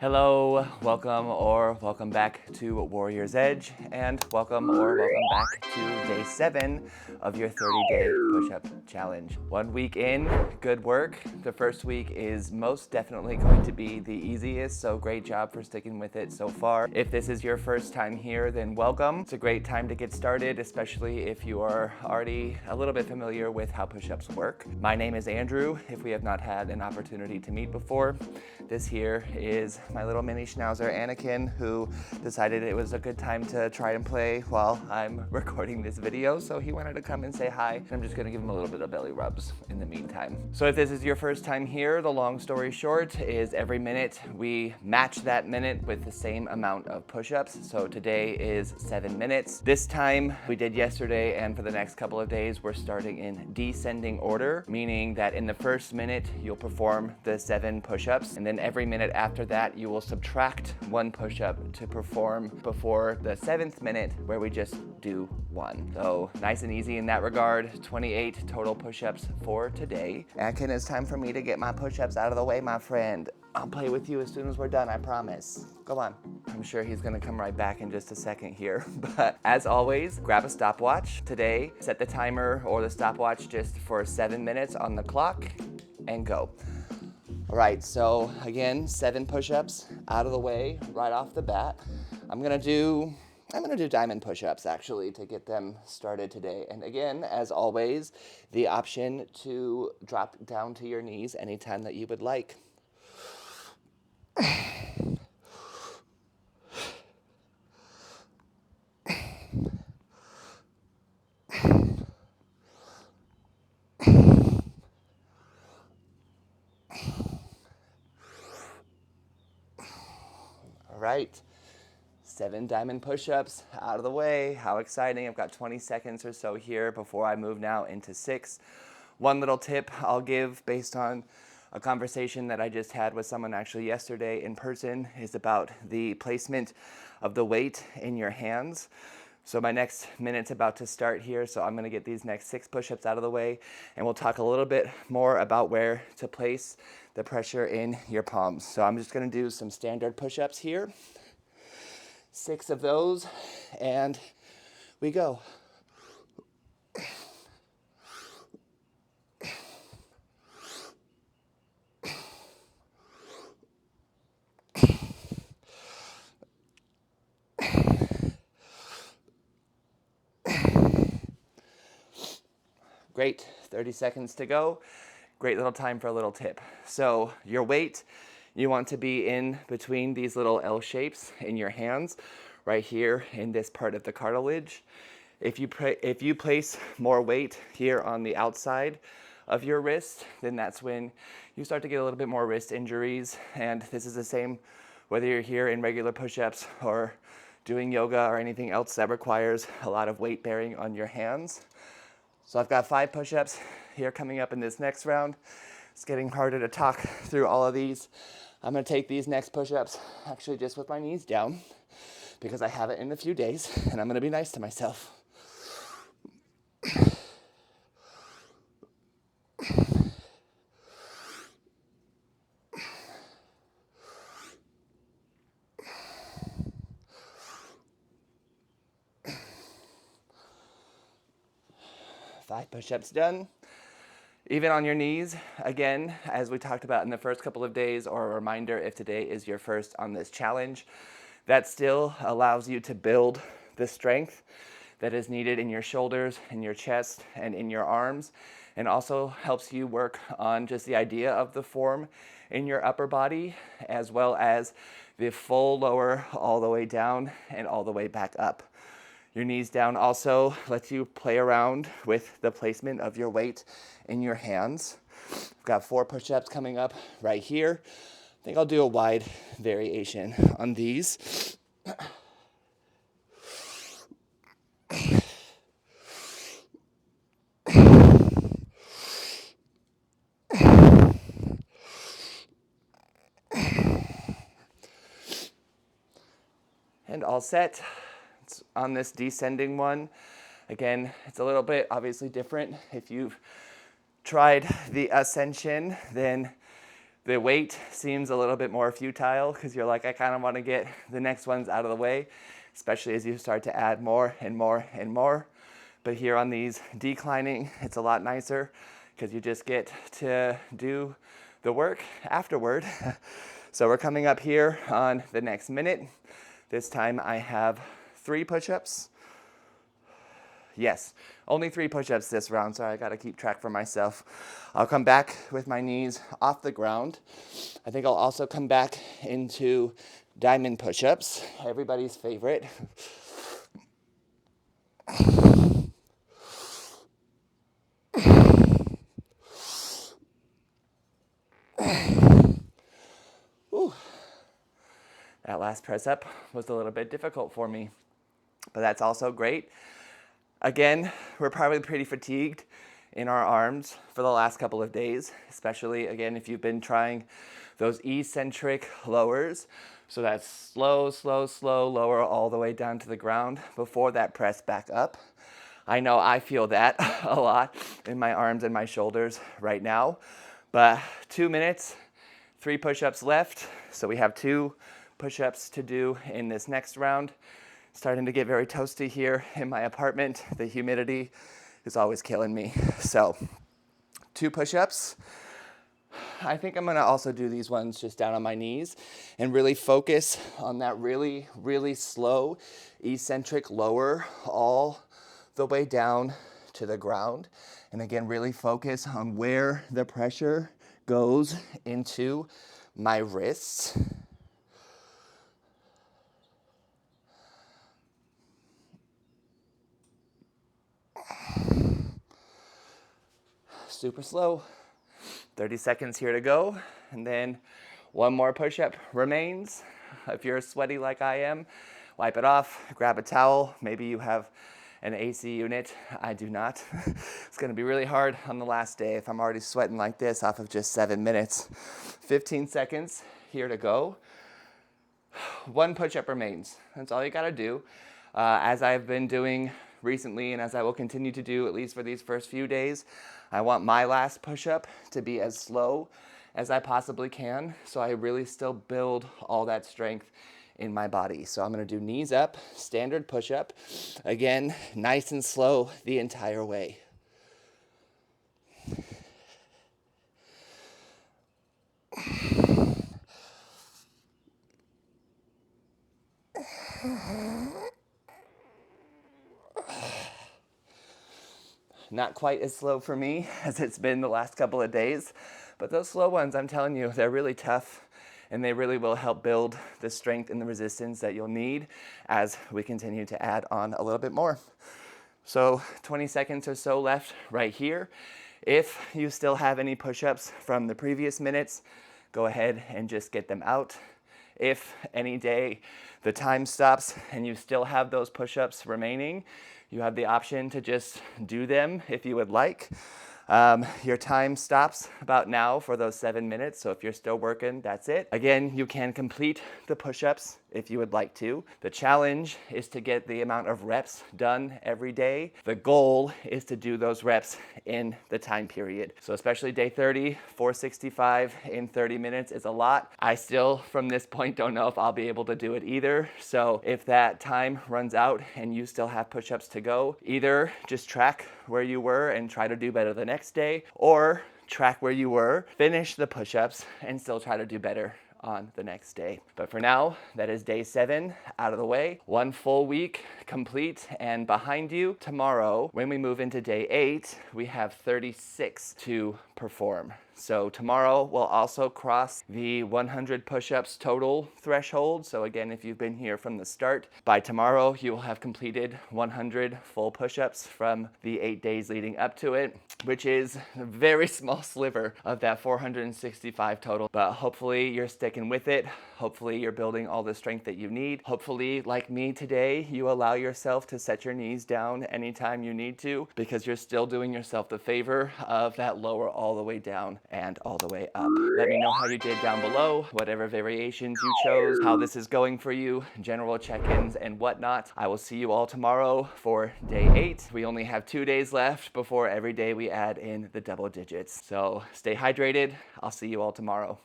Hello, welcome back to Warrior's Edge, and welcome back to day 7 of your 30-day push-up challenge. 1 week in, good work. The first week is most definitely going to be the easiest, so great job for sticking with it so far. If this is your first time here, then welcome. It's a great time to get started, especially if you are already a little bit familiar with how push-ups work. My name is Andrew, if we have not had an opportunity to meet before. This here is my little mini schnauzer Anakin, who decided it was a good time to try and play while I'm recording this video, so he wanted to come and say hi. I'm just gonna give him a little bit of belly rubs in the meantime. So if this is your first time here, the long story short is every minute we match that minute with the same amount of push-ups. So today is 7 minutes. This time we did yesterday, and for the next couple of days we're starting in descending order, meaning that in the first minute you'll perform the 7 push-ups, and then every minute after that you will subtract 1 push-up to perform before the 7th minute, where we just do 1. So nice and easy in that regard. 28 total push-ups for today. Anakin, it's time for me to get my push-ups out of the way, my friend. I'll play with you as soon as we're done, I promise. Go on. I'm sure he's gonna come right back in just a second here. But as always, grab a stopwatch. Today, set the timer or the stopwatch just for 7 minutes on the clock and go. All right, so again, 7 push-ups out of the way right off the bat. I'm gonna do diamond push-ups actually to get them started today. And again, as always, the option to drop down to your knees anytime that you would like. All right, 7 diamond push-ups out of the way. How exciting. I've got 20 seconds or so here before I move now into 6. One little tip I'll give based on a conversation that I just had with someone actually yesterday in person is about the placement of the weight in your hands. So my next minute's about to start here, so I'm gonna get these next 6 push-ups out of the way, and we'll talk a little bit more about where to place the pressure in your palms. So I'm just gonna do some standard push-ups here. 6 of those, and we go. Great, 30 seconds to go. Great little time for a little tip. So your weight, you want to be in between these little L shapes in your hands, right here in this part of the cartilage. If you place more weight here on the outside of your wrist, then that's when you start to get a little bit more wrist injuries. And this is the same whether you're here in regular push-ups or doing yoga or anything else that requires a lot of weight bearing on your hands. So I've got 5 push-ups here coming up in this next round. It's getting harder to talk through all of these. I'm gonna take these next push-ups actually just with my knees down because I haven't in a few days, and I'm gonna be nice to myself. Five push-ups done. Even on your knees, again, as we talked about in the first couple of days, or a reminder if today is your first on this challenge, that still allows you to build the strength that is needed in your shoulders, in your chest, and in your arms, and also helps you work on just the idea of the form in your upper body, as well as the full lower all the way down and all the way back up. Your knees down also lets you play around with the placement of your weight in your hands. I've got 4 push-ups coming up right here. I think I'll do a wide variation on these. And all set. It's on this descending one. Again, it's a little bit obviously different. If you've tried the ascension, then The weight seems a little bit more futile because you're like, I kind of want to get the next ones out of the way, especially as you start to add more and more and more. But here on these declining, it's a lot nicer because you just get to do the work afterward. So we're coming up here on the next minute. This time I have 3 push-ups. Yes, only 3 push-ups this round, so I gotta keep track for myself. I'll come back with my knees off the ground. I think I'll also come back into diamond push-ups, everybody's favorite. Ooh. That last press up was a little bit difficult for me, but that's also great. Again, we're probably pretty fatigued in our arms for the last couple of days, especially again if you've been trying those eccentric lowers. So that's slow, slow, slow, lower all the way down to the ground before that press back up. I know I feel that a lot in my arms and my shoulders right now, but 2 minutes, 3 push-ups left. So we have 2 push-ups to do in this next round. Starting to get very toasty here in my apartment. The humidity is always killing me. So 2 push-ups. I think I'm gonna also do these ones just down on my knees and really focus on that really, really slow eccentric lower all the way down to the ground. And again, really focus on where the pressure goes into my wrists. Super slow. 30 seconds here to go. And then 1 more push-up remains. If you're sweaty like I am, wipe it off, grab a towel. Maybe you have an AC unit. I do not. It's gonna be really hard on the last day if I'm already sweating like this off of just 7 minutes. 15 seconds here to go. 1 push-up remains. That's all you gotta do. As I've been doing recently and as I will continue to do at least for these first few days, I want my last push-up to be as slow as I possibly can, so I really still build all that strength in my body. So I'm gonna do knees up, standard push-up. Again, nice and slow the entire way. Not quite as slow for me as it's been the last couple of days, but those slow ones, I'm telling you, they're really tough and they really will help build the strength and the resistance that you'll need as we continue to add on a little bit more. So 20 seconds or so left right here. If you still have any push-ups from the previous minutes, go ahead and just get them out. If any day the time stops and you still have those push-ups remaining, you have the option to just do them if you would like. Your time stops about now for those 7 minutes, so if you're still working, that's it. Again, you can complete the push-ups if you would like to. The challenge is to get the amount of reps done every day. The goal is to do those reps in the time period. So especially day 30, 465 in 30 minutes is a lot. I still, from this point, don't know if I'll be able to do it either. So if that time runs out and you still have push-ups to go, either just track where you were and try to do better the next day, or track where you were, finish the push-ups, and still try to do better on the next day. But for now, that is day 7 out of the way. 1 full week complete and behind you. Tomorrow, when we move into day 8, we have 36 to perform. So tomorrow we'll also cross the 100 push-ups total threshold. So again, if you've been here from the start, by tomorrow you will have completed 100 full push-ups from the 8 days leading up to it, which is a very small sliver of that 465 total. But hopefully you're sticking with it. Hopefully you're building all the strength that you need. Hopefully, like me today, you allow yourself to set your knees down anytime you need to, because you're still doing yourself the favor of that lower all the way down and all the way up. Let me know how you did down below, whatever variations you chose, how this is going for you, general check-ins and whatnot. I will see you all tomorrow for day 8. We only have 2 days left before every day we add in the double digits. So stay hydrated. I'll see you all tomorrow.